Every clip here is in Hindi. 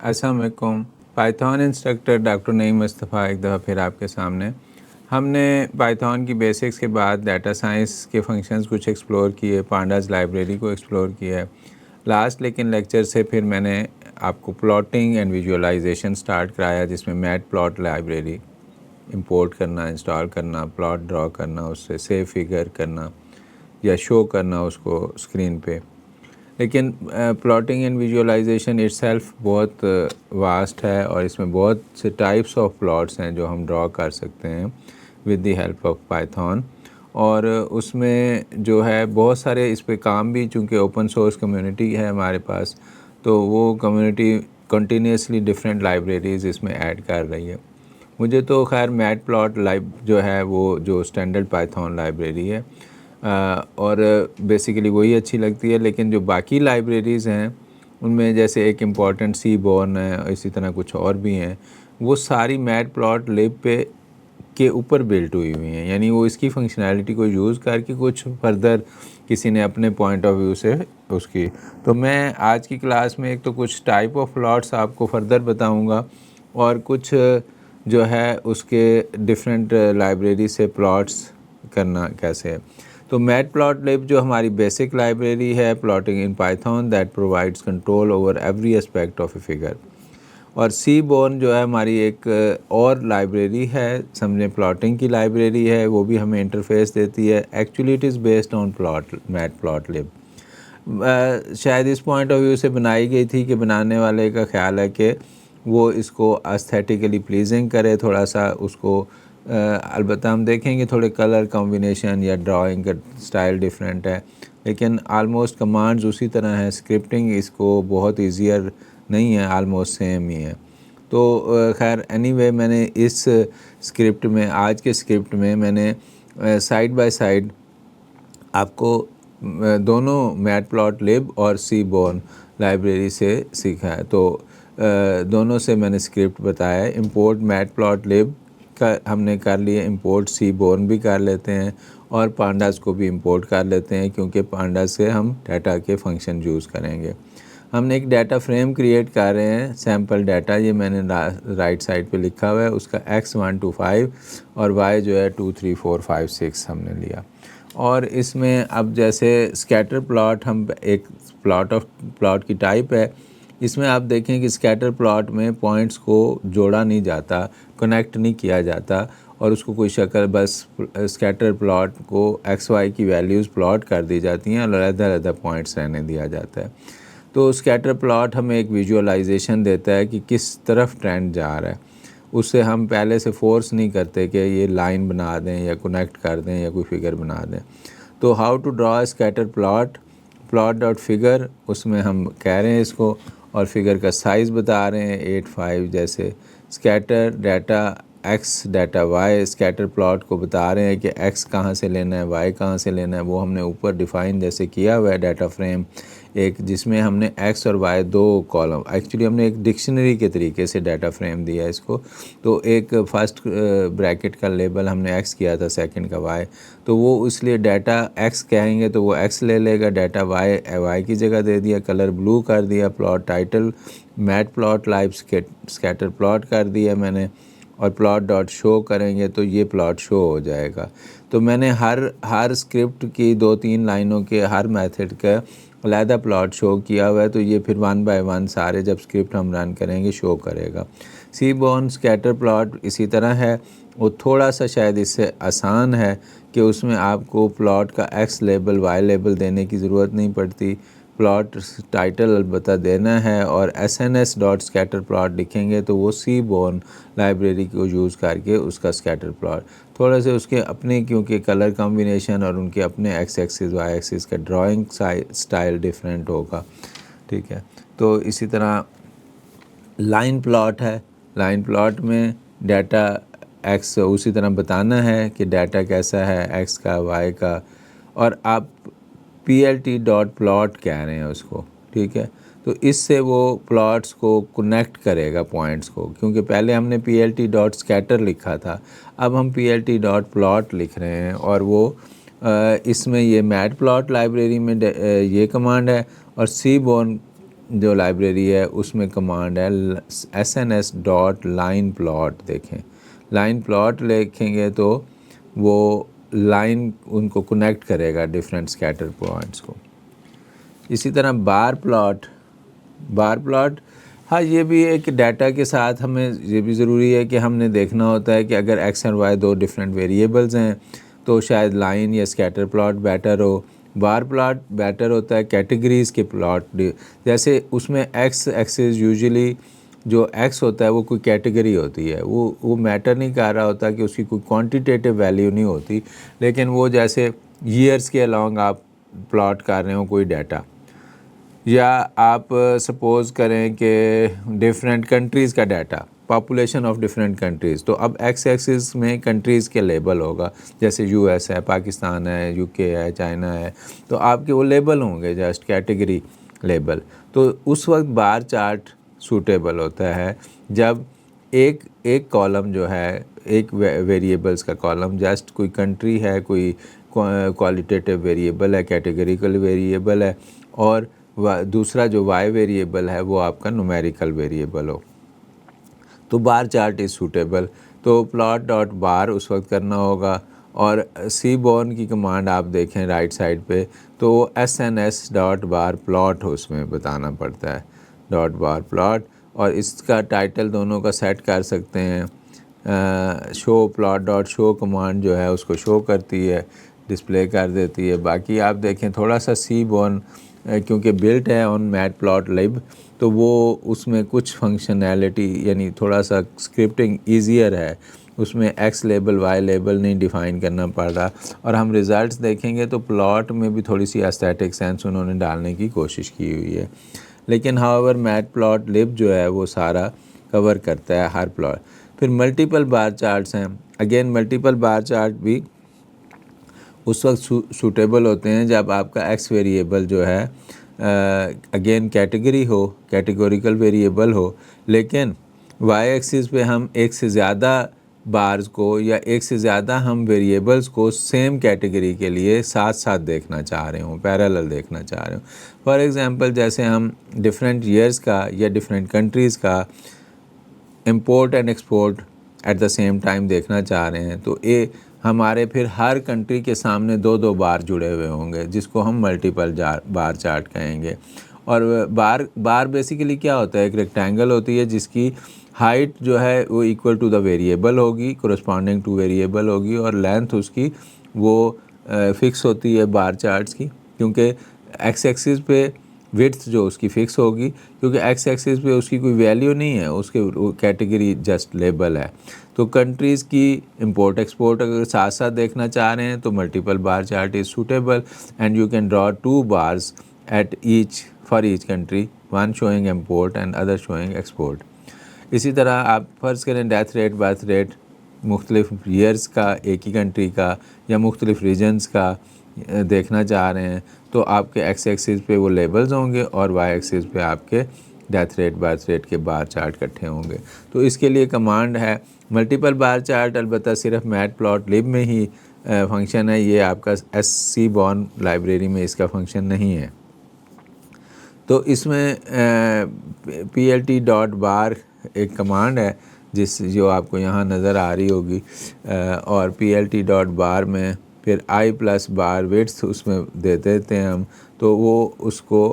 अस्सलाम वालेकुम। Python instructor doctor Naeem Mustafa एक दफ़ा फिर आपके सामने। हमने पाइथन की बेसिक्स के बाद डाटा साइंस के फंक्शंस कुछ एक्सप्लोर किए, पांडास लाइब्रेरी को एक्सप्लोर किया है लास्ट। लेकिन लेक्चर से फिर मैंने आपको प्लॉटिंग एंड विजुअलाइजेशन स्टार्ट कराया, जिसमें मैट प्लॉट लाइब्रेरी इंपोर्ट करना, इंस्टॉल करना, प्लॉट ड्रॉ करना, उससे सेव फिगर करना या शो करना उसको स्क्रीन पे। लेकिन प्लॉटिंग एंड विजुअलाइजेशन इटसेल्फ बहुत वास्ट है और इसमें बहुत से टाइप्स ऑफ प्लॉट्स हैं जो हम ड्रॉ कर सकते हैं with the help of Python. और उसमें जो है बहुत सारे इस पे काम भी, चूँकि ओपन सोर्स कम्युनिटी है हमारे पास, तो वो कम्युनिटी कंटिन्यूसली डिफरेंट लाइब्रेरीज़ इसमें ऐड कर रही है। मुझे तो खैर मैट प्लॉट लाइब जो है वो जो स्टैंडर्ड पाइथन लाइब्रेरी है और बेसिकली वही अच्छी लगती है। लेकिन जो बाकी लाइब्रेरीज़ हैं उनमें जैसे एक इम्पॉर्टेंट सीबॉर्न है, इसी तरह कुछ और भी हैं, वो सारी मैट प्लॉट लिब पे के ऊपर बिल्ट हुई हुई हैं। यानी वो इसकी फंक्शनैलिटी को यूज़ करके कुछ फर्दर किसी ने अपने पॉइंट ऑफ व्यू से उसकी। तो मैं आज की क्लास में एक तो कुछ टाइप ऑफ प्लॉट्स आपको फर्दर बताऊंगा और कुछ जो है उसके डिफरेंट लाइब्रेरी से प्लॉट्स करना कैसे है। तो मैटप्लॉटलिब जो हमारी बेसिक लाइब्रेरी है plotting in Python that provides control over every aspect of a figure. और सीबॉर्न जो है हमारी एक और लाइब्रेरी है, समझें प्लॉटिंग की लाइब्रेरी है, वो भी हमें इंटरफेस देती है। Actually it is based on matplotlib. शायद इस पॉइंट ऑफ व्यू से बनाई गई थी कि बनाने वाले का ख्याल है कि वो इसको एस्थेटिकली प्लीजिंग करे थोड़ा सा उसको। अलबत्ता हम देखेंगे थोड़े कलर कॉम्बिनेशन या ड्राइंग का स्टाइल डिफरेंट है, लेकिन आलमोस्ट कमांड्स उसी तरह है। स्क्रिप्टिंग इसको बहुत ईजियर नहीं है, आलमोस्ट सेम ही है। तो खैर एनीवे मैंने इस स्क्रिप्ट में, आज के स्क्रिप्ट में मैंने साइड बाय साइड आपको दोनों मैटप्लॉटलिब और सीबॉर्न लाइब्रेरी से सीखा है। तो दोनों से मैंने स्क्रिप्ट बताया है। इंपोर्ट मैटप्लॉटलिब का हमने कर लिए, इंपोर्ट सीबॉर्न भी कर लेते हैं और पांडास को भी इंपोर्ट कर लेते हैं, क्योंकि पांडास से हम डाटा के फंक्शन यूज़ करेंगे। हमने एक डाटा फ्रेम क्रिएट कर रहे हैं, सैम्पल डाटा, ये मैंने राइट साइड पे लिखा हुआ है। उसका x 1 to 5 और y जो है 2 3 4 5 6 हमने लिया। और इसमें अब जैसे स्कैटर प्लॉट, हम एक प्लॉट की टाइप है। इसमें आप देखें कि स्कैटर प्लॉट में पॉइंट्स को जोड़ा नहीं जाता, कनेक्ट नहीं किया जाता और उसको कोई शक्ल, बस स्कैटर प्लॉट को एक्स वाई की वैल्यूज़ प्लॉट कर दी जाती हैं और अलग-अलग पॉइंट्स रहने दिया जाता है। तो स्कैटर प्लॉट हमें एक विजुअलाइजेशन देता है कि किस तरफ ट्रेंड जा रहा है। उससे हम पहले से फोर्स नहीं करते कि ये लाइन बना दें या कनेक्ट कर दें या कोई फिगर बना दें। तो how to draw scatter plot, plot dot figure, उसमें हम कह रहे हैं इसको, और फिगर का साइज़ बता रहे हैं 8 5। जैसे scatter data x data y, scatter plot को बता रहे हैं कि एक्स कहाँ से लेना है, वाई कहाँ से लेना है। वो हमने ऊपर डिफ़ाइन जैसे किया हुआ है डाटा फ्रेम एक, जिसमें हमने एक्स और वाई दो कॉलम, एक्चुअली हमने एक डिक्शनरी के तरीके से डाटा फ्रेम दिया इसको। तो एक फर्स्ट ब्रैकेट का लेबल हमने एक्स किया था, सेकंड का वाई, तो वो इसलिए डाटा एक्स कहेंगे तो वो एक्स ले लेगा, डाटा वाई वाई की जगह दे दिया, कलर ब्लू कर दिया, plot title matplotlib scatter plot कर दिया मैंने, और प्लॉट डॉट शो करेंगे तो ये प्लॉट शो हो जाएगा। तो मैंने हर स्क्रिप्ट की 2-3 लाइनों के हर मेथड का अलहदा प्लॉट शो किया हुआ है। तो ये फिर 1 by 1 सारे जब स्क्रिप्ट हम रन करेंगे शो करेगा। सीबॉर्न स्कैटर प्लॉट इसी तरह है, वो थोड़ा सा शायद इससे आसान है कि उसमें आपको प्लॉट का एक्स लेबल वाई लेबल देने की ज़रूरत नहीं पड़ती, प्लॉट टाइटल अलबत्ता देना है और sns डॉट स्कैटर प्लॉट लिखेंगे तो वो सीबॉर्न लाइब्रेरी को यूज़ करके उसका स्कैटर प्लॉट थोड़ा से उसके अपने, क्योंकि कलर कॉम्बिनेशन और उनके अपने एक्स एक्सिस वाई एक्सिस का ड्राइंग स्टाइल डिफरेंट होगा, ठीक है। तो इसी तरह लाइन प्लॉट है, लाइन प्लॉट में डाटा एक्स उसी तरह बताना है कि डाटा कैसा है एक्स का वाई का, और आप plt डॉट प्लॉट कह रहे हैं उसको, ठीक है। तो इससे वो प्लॉट्स को कनेक्ट करेगा पॉइंट्स को, क्योंकि पहले हमने plt डॉट स्कैटर लिखा था, अब हम plt डॉट प्लॉट लिख रहे हैं। और वो इसमें ये मैट प्लॉट लाइब्रेरी में ये कमांड है, और सीबॉर्न जो लाइब्रेरी है उसमें कमांड है sns.line plot। देखें लाइन प्लॉट लिखेंगे तो वो लाइन उनको कनेक्ट करेगा डिफरेंट स्कैटर पॉइंट्स को। इसी तरह बार प्लॉट हाँ, ये भी एक डाटा के साथ हमें ये भी ज़रूरी है कि हमने देखना होता है कि अगर x और y दो डिफरेंट वेरिएबल्स हैं तो शायद लाइन या स्कैटर प्लॉट बेटर हो। बार प्लॉट बेटर होता है कैटेगरीज़ के प्लॉट, जैसे उसमें x एक्सिस यूजुअली जो x होता है वो कोई कैटेगरी होती है, वो मैटर नहीं कर रहा होता कि उसकी कोई क्वांटिटेटिव वैल्यू नहीं होती, लेकिन वो जैसे ईयर्स के अलॉन्ग आप प्लॉट कर रहे हो कोई डाटा, या आप सपोज़ करें कि डिफरेंट कंट्रीज़ का data, population of different countries, तो अब एक्स एक्सिस में कंट्रीज़ के लेबल होगा, जैसे यूएस है, पाकिस्तान है, यूके है, चाइना है, तो आपके वो लेबल होंगे जस्ट कैटेगरी लेबल। तो उस वक्त बार चार्ट सूटेबल होता है जब एक कॉलम जो है, एक वेरिएबल्स का कॉलम जस्ट कोई कंट्री है, कोई क्वालिटेटिव वेरिएबल है, कैटेगरिकल वेरिएबल है, और दूसरा जो y वेरिएबल है वो आपका न्यूमेरिकल वेरिएबल हो, तो बार चार्ट इज़ सूटेबल। तो प्लॉट डॉट बार उस वक्त करना होगा, और सीबॉर्न की कमांड आप देखें राइट साइड पे तो sns डॉट बार प्लॉट उसमें बताना पड़ता है, डॉट बार प्लॉट, और इसका टाइटल दोनों का सेट कर सकते हैं। Show plot dot show command जो है उसको शो करती है, डिस्प्ले कर देती है। बाकी आप देखें थोड़ा सा सीबॉर्न क्योंकि बिल्ट है ऑन मैटप्लॉटलिब, तो वो उसमें कुछ फंक्शनैलिटी यानी थोड़ा सा स्क्रिप्टिंग ईजियर है, उसमें एक्स लेबल वाई लेबल नहीं डिफ़ाइन करना पड़ रहा। और हम रिज़ल्ट्स देखेंगे तो प्लॉट में भी थोड़ी सी एस्थेटिक सेंस उन्होंने डालने की कोशिश की हुई है, लेकिन हाउएवर मैटप्लॉटलिब जो है वो सारा कवर करता है हर प्लॉट। फिर मल्टीपल बार चार्ट्स हैं, अगेन मल्टीपल बार चार्ट भी उस वक्त सूटेबल होते हैं जब आपका एक्स वेरिएबल जो है अगेन कैटेगरी हो, कैटेगोरिकल वेरिएबल हो, लेकिन वाई एक्सिस पे हम एक से ज़्यादा बार्स को या एक से ज़्यादा हम वेरिएबल्स को सेम कैटेगरी के लिए साथ साथ देखना चाह रहे हों, पैरेलल देखना चाह रहे हों। फॉर एग्ज़ाम्पल जैसे हम डिफरेंट ईयर्स का या डिफरेंट कंट्रीज़ का import and export at the same time देखना चाह रहे हैं, तो हमारे फिर हर कंट्री के सामने दो दो बार जुड़े हुए होंगे, जिसको हम मल्टीपल बार चार्ट कहेंगे। और बार बेसिकली क्या होता है, एक रेक्टेंगल होती है जिसकी हाइट जो है वो इक्वल टू द वेरिएबल होगी, कोरस्पॉन्डिंग टू वेरिएबल होगी, और लेंथ उसकी वो फिक्स होती है बार चार्ट्स की, क्योंकि एक्स एक्सिस पे विड्थ जो उसकी फ़िक्स होगी, क्योंकि एक्स एक्सिस पे उसकी कोई वैल्यू नहीं है, उसके कैटेगरी जस्ट लेबल है। तो कंट्रीज़ की इंपोर्ट एक्सपोर्ट अगर साथ साथ देखना चाह रहे हैं तो multiple bar chart is suitable, and you can draw 2 bars at each for each country, one showing import and other showing export. इसी तरह आप फ़र्ज़ करें डेथ रेट, बर्थ रेट मुख्तलिफ ईयर्स का एक ही कंट्री का या मुख्तलिफ रीजन्स का देखना चाह रहे हैं, तो आपके एक्स एक्सिस पे वो लेबल्स होंगे और वाई एक्सिस पे आपके डेथ रेट, बर्थ रेट के बार चार्ट इकट्ठे होंगे। तो इसके लिए कमांड है मल्टीपल बार चार्ट, अलबत्ता सिर्फ मैटप्लॉटलिब में ही फंक्शन है, ये आपका सीबॉर्न लाइब्रेरी में इसका फंक्शन नहीं है। तो इसमें plt डॉट बार एक कमांड है जो आपको यहाँ नज़र आ रही होगी, और plt डॉट बार में फिर i प्लस बार विड्थ उसमें दे देते हैं हम, तो वो उसको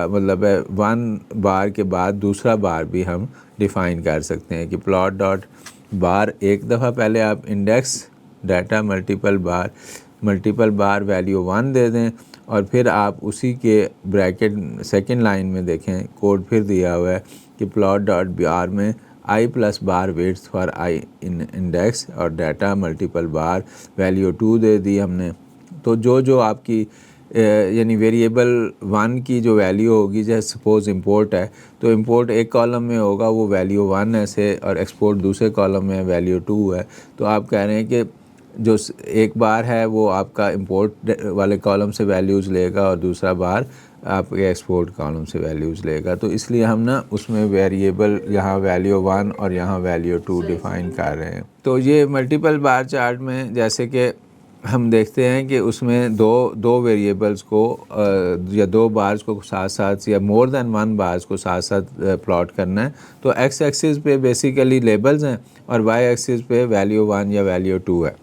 मतलब है 1 बार के बाद दूसरा बार भी हम डिफ़ाइन कर सकते हैं कि प्लॉट डॉट बार एक दफ़ा पहले आप इंडेक्स डाटा मल्टीपल बार वैल्यू 1 दे दें, और फिर आप उसी के ब्रैकेट सेकंड लाइन में देखें कोड फिर दिया हुआ है कि प्लॉट डॉट बार में i plus bar waits for i in index और डाटा मल्टीपल बार वैल्यू 2 दे दी हमने। तो जो आपकी यानी वेरिएबल 1 की जो वैल्यू होगी, जैसे सपोज़ इंपोर्ट है तो इंपोर्ट एक कॉलम में होगा वो वैल्यू 1 ऐसे, और एक्सपोर्ट दूसरे कॉलम में वैल्यू 2 है। तो आप कह रहे हैं कि जो एक बार है वो आपका इंपोर्ट वाले कॉलम से वैल्यूज़ लेगा और दूसरा बार आपके एक्सपोर्ट कॉलम से वैल्यूज़ लेगा। तो इसलिए हम ना उसमें वेरिएबल यहाँ वैल्यू 1 और यहाँ वैल्यू 2 डिफ़ाइन कर रहे हैं। तो ये मल्टीपल बार चार्ट में जैसे कि हम देखते हैं कि उसमें दो वेरिएबल्स को या दो बार्स को साथ साथ या मोर देन वन बार्स को साथ साथ प्लॉट करना है। तो एक्स एक्सिस पे बेसिकली लेबल्स हैं और वाई एक्सिस पे वैल्यू 1 या वैल्यू 2 है।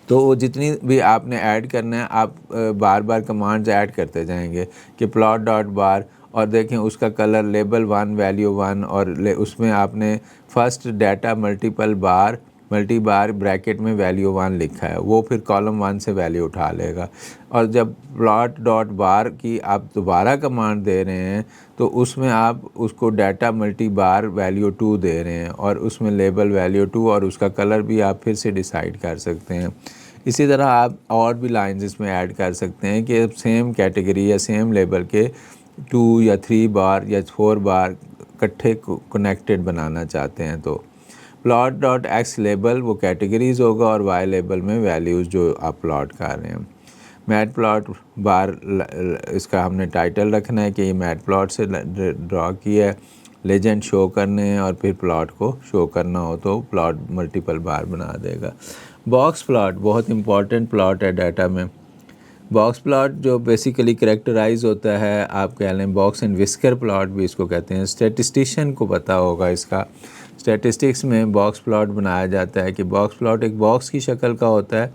तो वो जितनी भी आपने ऐड करना है आप बार बार कमांड्स ऐड करते जाएंगे कि प्लॉट डॉट बार, और देखें उसका कलर लेबल 1 वैल्यू 1, और उसमें आपने फर्स्ट डाटा मल्टी बार ब्रैकेट में वैल्यू 1 लिखा है, वो फिर कॉलम 1 से वैल्यू उठा लेगा। और जब प्लॉट डॉट बार की आप दोबारा कमांड दे रहे हैं तो उसमें आप उसको डाटा मल्टी बार वैल्यू 2 दे रहे हैं और उसमें लेबल वैल्यू 2 और उसका कलर भी आप फिर से डिसाइड कर सकते हैं। इसी तरह आप और भी लाइंस इसमें ऐड कर सकते हैं कि सेम कैटेगरी या सेम लेबल के 2 या 3 बार या 4 बार इकट्ठे कनेक्टेड बनाना चाहते हैं। तो प्लॉट डॉट एक्स लेबल वो कैटेगरीज होगा और वाई लेबल में वैल्यूज़ जो आप प्लॉट कर रहे हैं। मैट प्लॉट बार इसका हमने टाइटल रखना है कि ये मैट प्लॉट से ड्रॉ किया है, लेजेंड शो करने हैं और फिर प्लॉट को शो करना हो तो प्लॉट मल्टीपल बार बना देगा। बॉक्स प्लॉट बहुत इंपॉर्टेंट प्लॉट है डाटा में। बॉक्स प्लॉट जो बेसिकली करेक्टराइज होता है, आप कह लें बॉक्स एंड विस्कर प्लॉट भी इसको कहते हैं। स्टैटिस्टिशियन को पता होगा इसका। स्टैटिस्टिक्स में बॉक्स प्लॉट बनाया जाता है कि बॉक्स प्लॉट एक बॉक्स की शक्ल का होता है,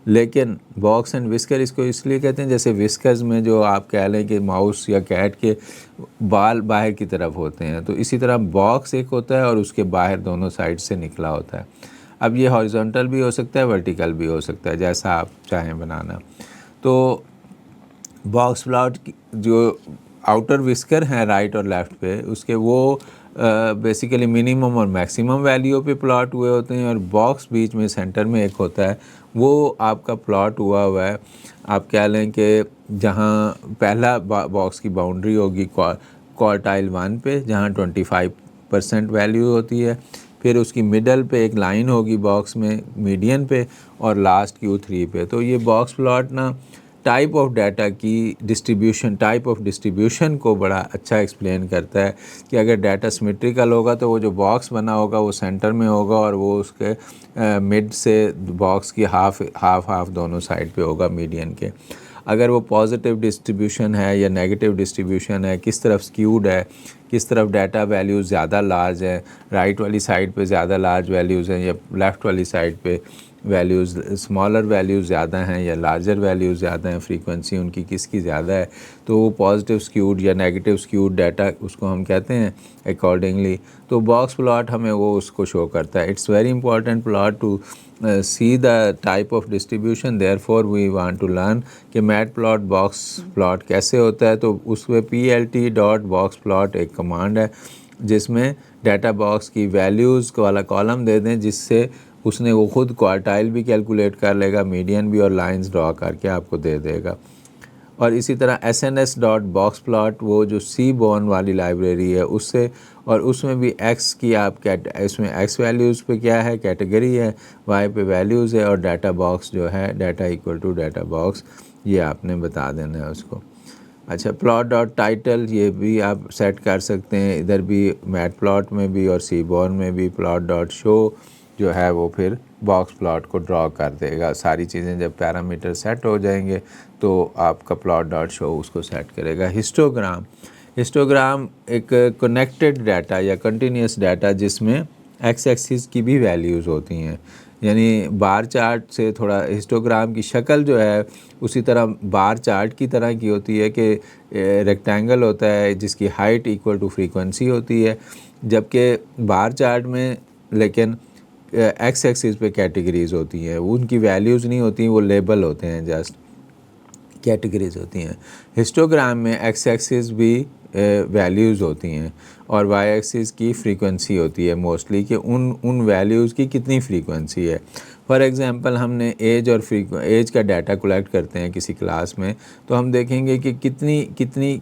लेकिन बॉक्स एंड विस्कर इसको इसलिए कहते हैं जैसे विस्कर्स में जो आप कह लें कि माउस या कैट के बाल बाहर की तरफ होते हैं, तो इसी तरह बॉक्स एक होता है और उसके बाहर दोनों साइड से निकला होता है। अब ये हॉरिजॉन्टल भी हो सकता है, वर्टिकल भी हो सकता है, जैसा आप चाहें बनाना। तो बॉक्स प्लॉट जो आउटर विस्कर हैं राइट और लेफ़्ट पे, उसके वो बेसिकली मिनिमम और मैक्सिमम वैल्यू पे प्लॉट हुए होते हैं, और बॉक्स बीच में सेंटर में एक होता है, वो आपका प्लॉट हुआ है। आप कह लें कि जहाँ पहला बॉक्स की बाउंड्री होगी क्वार्टाइल 1 पे, जहाँ 25% वैल्यू होती है, फिर उसकी मिडल पे एक लाइन होगी बॉक्स में मीडियन पे, और लास्ट Q3 पे। तो ये बॉक्स प्लॉट ना टाइप ऑफ डाटा की डिस्ट्रीब्यूशन, टाइप ऑफ डिस्ट्रीब्यूशन को बड़ा अच्छा एक्सप्लेन करता है कि अगर डाटा सिमेट्रिकल होगा तो वो जो बॉक्स बना होगा वो सेंटर में होगा और वो उसके मिड से बॉक्स की हाफ दोनों साइड पे होगा मीडियन के। अगर वो पॉजिटिव डिस्ट्रीब्यूशन है या नेगेटिव डिस्ट्रीब्यूशन है, किस तरफ स्क्यूड है, किस तरफ डाटा वैल्यूज़ ज़्यादा लार्ज है, राइट वाली साइड पे ज़्यादा लार्ज वैल्यूज़ हैं या लेफ़्ट वाली साइड पे वैल्यूज़ स्मॉलर वैल्यूज़ ज़्यादा हैं या लार्जर वैल्यूज़ ज़्यादा हैं, फ्रीक्वेंसी उनकी किसकी ज़्यादा है, तो वो पॉजिटिव स्क्यूड या नेगेटिव स्क्यूड डाटा उसको हम कहते हैं अकॉर्डिंगली। तो बॉक्स प्लॉट हमें वो उसको शो करता है। It's very important plot to see the type of distribution, therefore we want to learn कि मैट प्लॉट बॉक्स प्लॉट कैसे होता है। तो उसमें plt.boxplot एक कमांड है जिसमें डाटा बॉक्स की वैल्यूज़ वाला कॉलम दे दें, जिससे उसने वो खुद क्वार्टाइल भी कैलकुलेट कर लेगा, मीडियन भी, और लाइंस ड्रॉ करके आपको दे देगा। और इसी तरह sns.boxplot वो जो सीबॉर्न वाली लाइब्रेरी है उससे, और उसमें भी x की आप इसमें x वैल्यूज़ पे क्या है, कैटेगरी है, y पे वैल्यूज़ है, और डाटा बॉक्स जो है data equal to data box, ये आपने बता देना है उसको। अच्छा, प्लॉट डॉट टाइटल ये भी आप सेट कर सकते हैं, इधर भी मैट प्लॉट में भी और सीबॉर्न में भी। प्लॉट डॉट शो जो है वो फिर बॉक्स प्लॉट को ड्रॉ कर देगा। सारी चीज़ें जब पैरामीटर सेट हो जाएंगे तो आपका प्लॉट डॉट शो उसको सेट करेगा। हिस्टोग्राम एक कनेक्टेड डाटा या कंटिन्यूस डाटा जिसमें एक्स एक्सिस की भी वैल्यूज़ होती हैं, यानी बार चार्ट से थोड़ा हिस्टोग्राम की शक्ल जो है उसी तरह बार चार्ट की तरह की होती है कि रेक्टेंगल होता है जिसकी हाइट इक्वल टू फ्रीक्वेंसी होती है, जबकि बार चार्ट में लेकिन एक्स एक्सिस पे कैटेगरीज होती हैं, उनकी वैल्यूज़ नहीं होती, वो लेबल होते हैं, जस्ट कैटेगरीज होती हैं। हिस्टोग्राम में एक्स एक्सिस भी वैल्यूज़ होती हैं और वाई एक्सिस की फ्रीक्वेंसी होती है मोस्टली, कि उन वैल्यूज़ की कितनी फ्रीक्वेंसी है। फॉर एग्ज़ाम्पल हमने एज और एज का डाटा कलेक्ट करते हैं किसी क्लास में, तो हम देखेंगे कि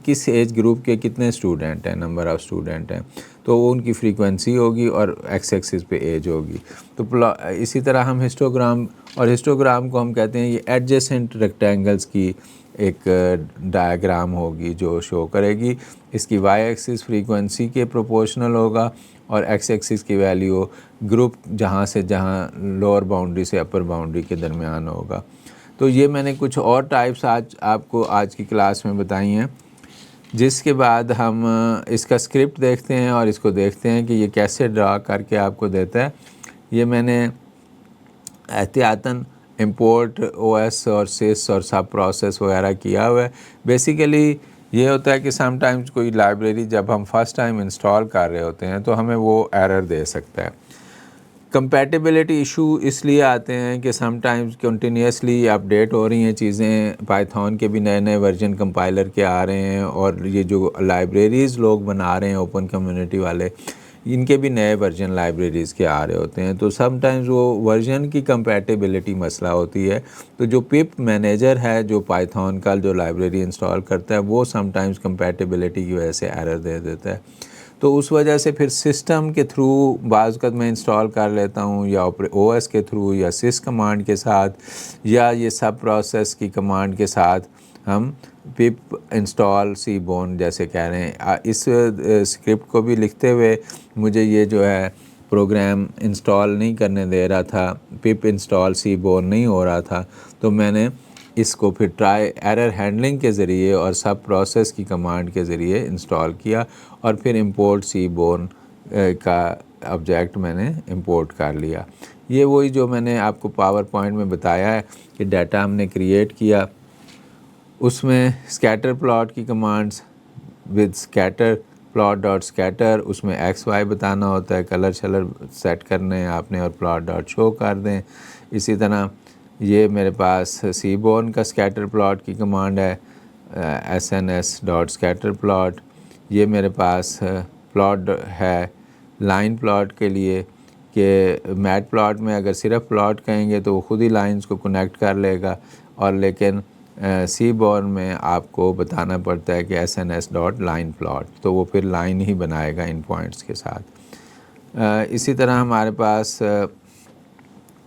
किस एज ग्रुप के कितने स्टूडेंट हैं, नंबर ऑफ़ स्टूडेंट हैं, तो वो उनकी फ्रीक्वेंसी होगी और एक्स एक्सिस पे एज होगी। तो इसी तरह हम हिस्टोग्राम को हम कहते हैं ये एडजेसेंट रेक्टेंगल्स की एक डायग्राम होगी जो शो करेगी। इसकी वाई एक्सिस फ्रीक्वेंसी के प्रोपोर्शनल होगा और एक्स एक्सिस की वैल्यू ग्रुप जहाँ लोअर बाउंड्री से अपर बाउंड्री के दरमियान होगा। तो ये मैंने कुछ और टाइप्स आपको आज की क्लास में बताई हैं, जिसके बाद हम इसका स्क्रिप्ट देखते हैं और इसको देखते हैं कि ये कैसे ड्रा करके आपको देता है। ये मैंने एहतियातन इंपोर्ट ओएस और सिस और सब प्रोसेस वगैरह किया हुआ है। बेसिकली ये होता है कि समटाइम्स कोई लाइब्रेरी जब हम फर्स्ट टाइम इंस्टॉल कर रहे होते हैं तो हमें वो एरर दे सकता है। कंपैटिबिलिटी इशू इसलिए आते हैं कि समटाइम्स कंटिन्यूसली अपडेट हो रही हैं चीज़ें, पाइथन के भी नए नए वर्जन कंपाइलर के आ रहे हैं और ये जो लाइब्रेरीज़ लोग बना रहे हैं ओपन कम्युनिटी वाले, इनके भी नए वर्जन लाइब्रेरीज़ के आ रहे होते हैं। तो समटाइम्स वो वर्जन की कंपैटिबिलिटी मसला होती है। तो जो पिप मैनेजर है जो पाइथन का जो लाइब्रेरी इंस्टॉल करता है वो समटाइम्स कंपैटिबिलिटी की वजह से एरर दे देता है। तो उस वजह से फिर सिस्टम के थ्रू बाज़ वक़्त मैं इंस्टॉल कर लेता हूँ, या ओएस के थ्रू, या सिस कमांड के साथ, या ये सब प्रोसेस की कमांड के साथ हम पिप इंस्टॉल सीबोर्न जैसे कह रहे हैं। इस स्क्रिप्ट को भी लिखते हुए मुझे ये जो है प्रोग्राम इंस्टॉल नहीं करने दे रहा था, पिप इंस्टॉल सीबोर्न नहीं हो रहा था। तो मैंने इसको फिर ट्राई एरर हैंडलिंग के ज़रिए और सब प्रोसेस की कमांड के ज़रिए इंस्टॉल किया और फिर इंपोर्ट सीबोर्न का ऑब्जेक्ट मैंने इंपोर्ट कर लिया। ये वही जो मैंने आपको पावर पॉइंट में बताया है कि डाटा हमने क्रिएट किया, उसमें स्कैटर प्लॉट की commands with scatter plot dot scatter, उसमें एक्स वाई बताना होता है, कलर शलर सेट करने हैं आपने और प्लॉट डॉट शो कर दें। इसी तरह ये मेरे पास सीबोर्न का स्कैटर प्लॉट की कमांड है, sns डॉट स्कैटर प्लॉट। ये मेरे पास प्लॉट है लाइन प्लॉट के लिए कि मैट प्लॉट में अगर सिर्फ प्लॉट कहेंगे तो वो खुद ही लाइंस को कनेक्ट कर लेगा, और लेकिन सीबोर्न में आपको बताना पड़ता है कि sns डॉट लाइन प्लॉट, तो वो फिर लाइन ही बनाएगा इन पॉइंट्स के साथ। इसी तरह हमारे पास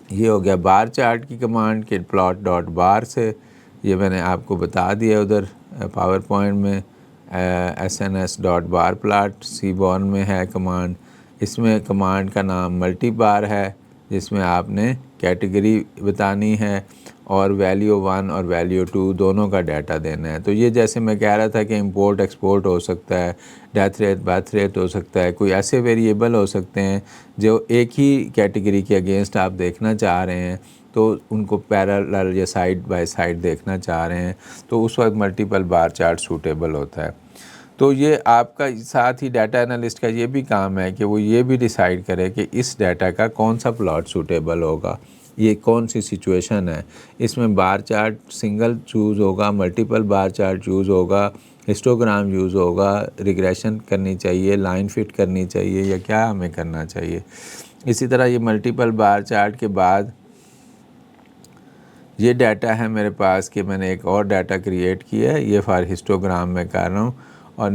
ये हो गया बार चार्ट की कमांड के प्लॉट डॉट बार से, ये मैंने आपको बता दिया उधर पावर पॉइंट में। sns डॉट बार प्लॉट सीबोर्न में है कमांड। इसमें कमांड का नाम मल्टी बार है, जिसमें आपने कैटेगरी बतानी है और वैल्यू 1 और वैल्यू 2 दोनों का डाटा देना है। तो ये जैसे मैं कह रहा था कि इंपोर्ट एक्सपोर्ट हो सकता है, डेथ रेट बर्थ रेट हो सकता है, कोई ऐसे वेरिएबल हो सकते हैं जो एक ही कैटेगरी के अगेंस्ट आप देखना चाह रहे हैं, तो उनको पैरेलल या साइड बाय साइड देखना चाह रहे हैं, तो उस वक्त मल्टीपल बार चार्ट सूटेबल होता है। तो ये आपका साथ ही डाटा एनालिस्ट का ये भी काम है कि वो ये भी डिसाइड करे कि इस डाटा का कौन सा प्लॉट सूटेबल होगा, ये कौन सी सिचुएशन है। इसमें बार चार्ट सिंगल चूज़ होगा, मल्टीपल बार चार्ट चूज़ होगा, हिस्टोग्राम यूज़ होगा, रिग्रेशन करनी चाहिए, लाइन फिट करनी चाहिए, या क्या हमें करना चाहिए। इसी तरह ये मल्टीपल बार चार्ट के बाद ये डाटा है मेरे पास कि मैंने एक और डाटा क्रिएट किया है, ये फॉर हिस्टोग्राम में कर रहा हूँ और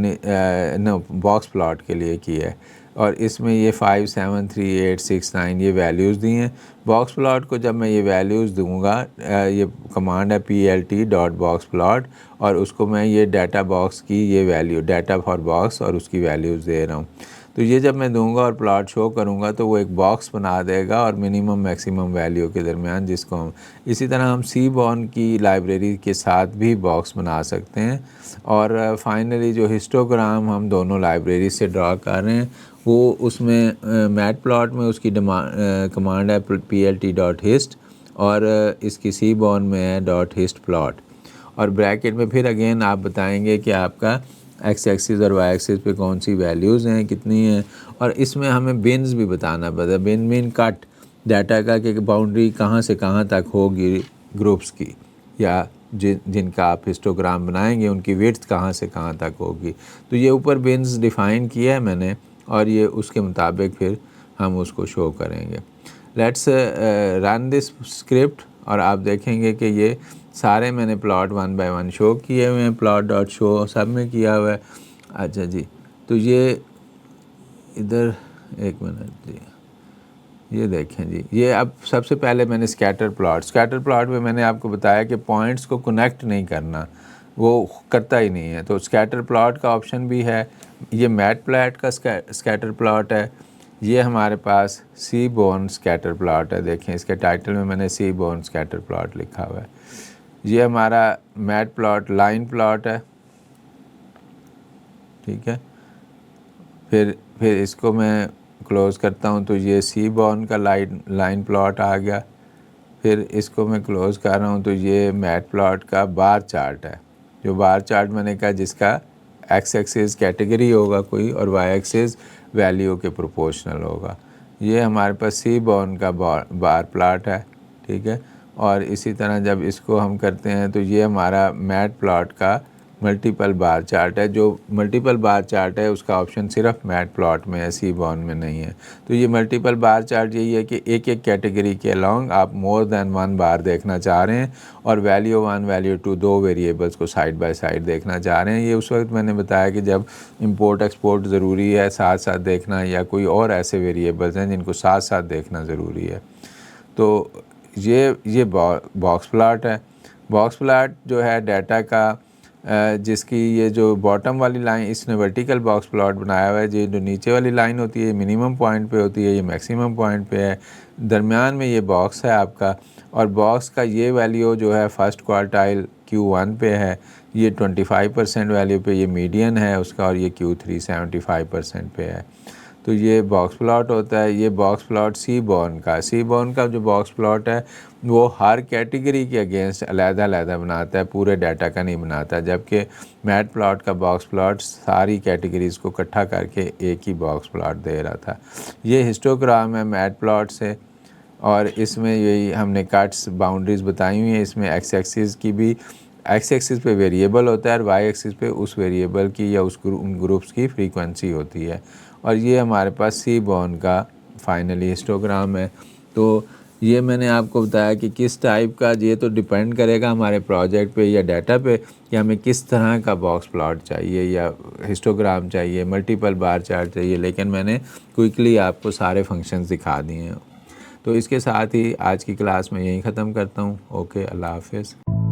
नो बॉक्स प्लॉट के लिए किया है, और इसमें ये 5 7 3 8 6 9 ये वैल्यूज़ दी हैं। बॉक्स प्लॉट को जब मैं ये वैल्यूज़ दूंगा, ये कमांड है plt डॉट बॉक्स प्लॉट, और उसको मैं ये डाटा बॉक्स की ये वैल्यू डाटा फॉर बॉक्स और उसकी वैल्यूज़ दे रहा हूँ। तो ये जब मैं दूंगा और प्लॉट शो करूंगा तो वो एक बॉक्स बना देगा और मिनिमम मैक्सिमम वैल्यू के दरमियान, जिसको हम इसी तरह हम सीबोर्न की लाइब्रेरी के साथ भी बॉक्स बना सकते हैं। और फाइनली जो हिस्टोग्राम हम दोनों लाइब्रेरी से ड्रा कर रहे हैं वो उसमें मैट प्लॉट में उसकी कमांड है plt डॉट हिस्ट, और इसकी सीबोर्न में है डॉट हिस्ट प्लॉट, और ब्रैकेट में फिर अगेन आप बताएंगे कि आपका एक्स एक्सिस और वाई एक्सिस पे कौन सी वैल्यूज़ हैं, कितनी हैं, और इसमें हमें बिन्स भी बताना पड़ता है, बिन मीन कट डाटा का कि बाउंड्री कहाँ से कहाँ तक होगी ग्रुप्स की, या जिनका आप हिस्टोग्राम बनाएंगे उनकी विड्थ कहाँ से कहाँ तक होगी। तो ये ऊपर बिन्स डिफ़ाइन किया है मैंने, और ये उसके मुताबिक फिर हम उसको शो करेंगे। लेट्स रन दिस स्क्रिप्ट, और आप देखेंगे कि ये सारे मैंने प्लॉट 1 बाय 1 शो किए हुए हैं, प्लॉट डॉट शो सब में किया हुआ है। अच्छा जी, तो ये इधर एक मिनट जी, ये देखें जी, ये अब सबसे पहले मैंने स्कैटर प्लॉट में मैंने आपको बताया कि पॉइंट्स को कनेक्ट नहीं करना, वो करता ही नहीं है। तो स्कैटर प्लॉट का ऑप्शन भी है। ये मैटप्लैट का स्कैटर प्लॉट है। ये हमारे पास सीबोर्न स्कैटर प्लॉट है। देखें इसके टाइटल में मैंने सीबोर्न स्कैटर प्लॉट लिखा हुआ है। ये हमारा मैटप्लॉट लाइन प्लॉट है, ठीक है। फिर इसको मैं क्लोज़ करता हूँ तो ये सीबोर्न का लाइन प्लॉट आ गया। फिर इसको मैं क्लोज़ कर रहा हूँ तो ये मैटप्लॉट का बार चार्ट है। जो बार चार्ट मैंने कहा जिसका एक्स एक्सिस कैटेगरी होगा कोई और वाई एक्सिस वैल्यू के प्रोपोर्शनल होगा। ये हमारे पास सीबोर्न का बार प्लॉट है, ठीक है। और इसी तरह जब इसको हम करते हैं तो ये हमारा मैटप्लॉट का मल्टीपल बार चार्ट है। जो मल्टीपल बार चार्ट है उसका ऑप्शन सिर्फ मैटप्लॉट में है, सीबोर्न में नहीं है। तो ये मल्टीपल बार चार्ट यही है कि एक एक कैटेगरी के अलॉन्ग आप मोर देन वन बार देखना चाह रहे हैं और वैल्यू 1 वैल्यू 2 दो वेरिएबल्स को साइड बाय साइड देखना चाह रहे हैं। ये उस वक्त मैंने बताया कि जब इंपोर्ट एक्सपोर्ट ज़रूरी है साथ साथ देखना, या कोई और ऐसे वेरिएबल्स हैं जिनको साथ साथ देखना ज़रूरी है। तो ये बॉक्स प्लॉट है। बॉक्स प्लॉट जो है डाटा का जिसकी ये जो बॉटम वाली लाइन इसने वर्टिकल बॉक्स प्लॉट बनाया हुआ है। जो नीचे वाली लाइन होती है मिनिमम पॉइंट पे होती है, ये मैक्सिमम पॉइंट पे है। दरमियान में ये बॉक्स है आपका, और बॉक्स का ये वैल्यू जो है फर्स्ट क्वार्टाइल Q1 पे है, ये 25% वैल्यू पे ये मीडियन है उसका, और ये Q3 75% पे है। तो ये बॉक्स प्लॉट होता है। ये बॉक्स प्लॉट सीबोर्न का जो बॉक्स प्लॉट है वो हर कैटेगरी के अगेंस्ट अलग-अलग बनाता है, पूरे डाटा का नहीं बनाता। जबकि मैटप्लॉट का बॉक्स प्लॉट सारी कैटेगरीज़ को इकट्ठा करके एक ही बॉक्स प्लॉट दे रहा था। ये हिस्टोग्राम है मैटप्लॉट से, और इसमें यही हमने कट्स बाउंड्रीज़ बताई हुई हैं। इसमें एक्स एक्सिस की भी, एक्स एक्सिस पे वेरिएबल होता है और वाई एक्सिस पे उस वेरिएबल की या उन ग्रुप्स की फ्रीक्वेंसी होती है। और ये हमारे पास सीबोर्न का फाइनली हिस्टोग्राम है। तो ये मैंने आपको बताया कि किस टाइप का, ये तो डिपेंड करेगा हमारे प्रोजेक्ट पे या डाटा पे कि हमें किस तरह का बॉक्स प्लॉट चाहिए या हिस्टोग्राम चाहिए, मल्टीपल बार चार्ट चाहिए। लेकिन मैंने क्विकली आपको सारे फंक्शंस दिखा दिए हैं। तो इसके साथ ही आज की क्लास में यहीं ख़त्म करता हूँ। ओके, अल्लाह हाफिज़।